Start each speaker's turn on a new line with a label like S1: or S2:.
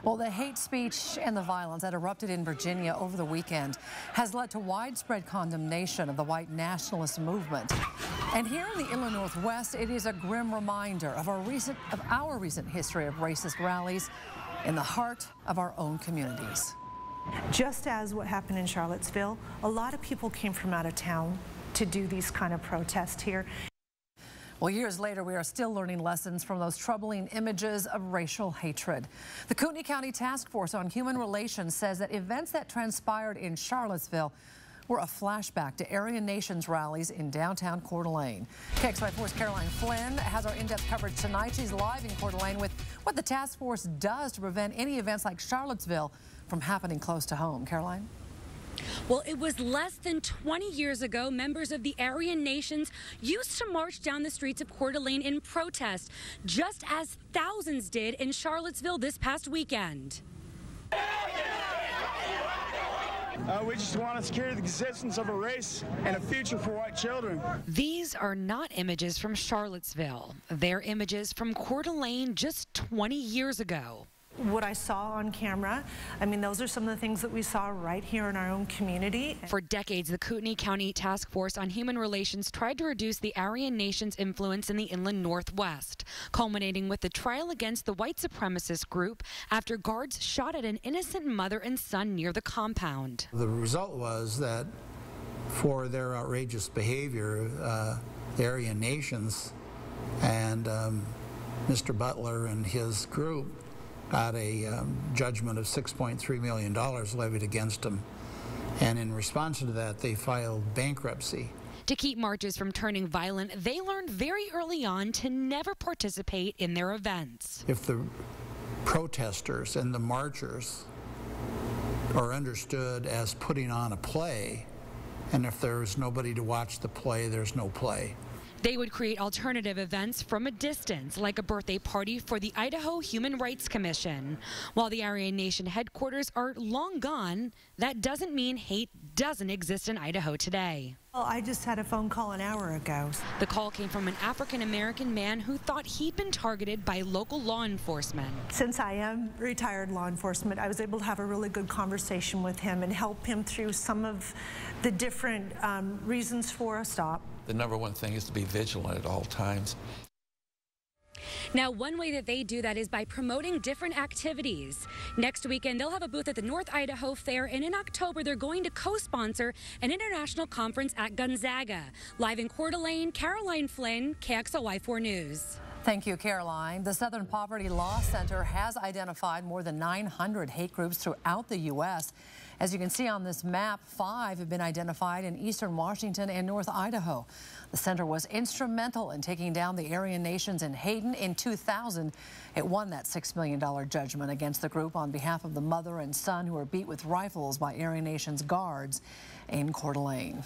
S1: Well, the hate speech and the violence that erupted in Virginia over the weekend has led to widespread condemnation of the white nationalist movement. And here in the inland Northwest, it is a grim reminder of our recent history of racist rallies in the heart of our own communities.
S2: Just as what happened in Charlottesville, a lot of people came from out of town to do these kind of protests here.
S1: Well, years later, we are still learning lessons from those troubling images of racial hatred. The Kootenai County Task Force on Human Relations says that events that transpired in Charlottesville were a flashback to Aryan Nations rallies in downtown Coeur d'Alene. KXLY4's Caroline Flynn has our in-depth coverage tonight. She's live in Coeur d'Alene with what the task force does to prevent any events like Charlottesville from happening close to home. Caroline?
S3: Well, it was less than 20 years ago, members of the Aryan Nations used to march down the streets of Coeur d'Alene in protest, just as thousands did in Charlottesville this past weekend.
S4: We just want to secure the existence of a race and a future for white children.
S3: These are not images from Charlottesville. They're images from Coeur d'Alene just 20 years ago.
S2: What I saw on camera, I mean, those are some of the things that we saw right here in our own community.
S3: For decades, the Kootenai County Task Force on Human Relations tried to reduce the Aryan Nations' influence in the inland Northwest, culminating with the trial against the white supremacist group after guards shot at an innocent mother and son near the compound.
S5: The result was that for their outrageous behavior, the Aryan Nations and Mr. Butler and his group got a judgment of $6.3 million levied against them. And in response to that, they filed bankruptcy.
S3: To keep marches from turning violent, they learned very early on to never participate in their events.
S5: If the protesters and the marchers are understood as putting on a play, and if there's nobody to watch the play, there's no play.
S3: They would create alternative events from a distance, like a birthday party for the Idaho Human Rights Commission. While the Aryan Nation headquarters are long gone, that doesn't mean hate doesn't exist in Idaho today.
S2: Well, I just had a phone call an hour ago.
S3: The call came from an African-American man who thought he'd been targeted by local law enforcement.
S2: Since I am retired law enforcement, I was able to have a really good conversation with him and help him through some of the different reasons for a stop.
S6: The number one thing is to be vigilant at all times.
S3: Now, one way that they do that is by promoting different activities. Next weekend, they'll have a booth at the North Idaho Fair, and in October, they're going to co-sponsor an international conference at Gonzaga. Live in Coeur d'Alene, Caroline Flynn, KXLY4 News.
S1: Thank you, Caroline. The Southern Poverty Law Center has identified more than 900 hate groups throughout the U.S. As you can see on this map, 5 have been identified in eastern Washington and North Idaho. The center was instrumental in taking down the Aryan Nations in Hayden in 2000. It won that $6 million judgment against the group on behalf of the mother and son who were beat with rifles by Aryan Nations guards in Coeur d'Alene.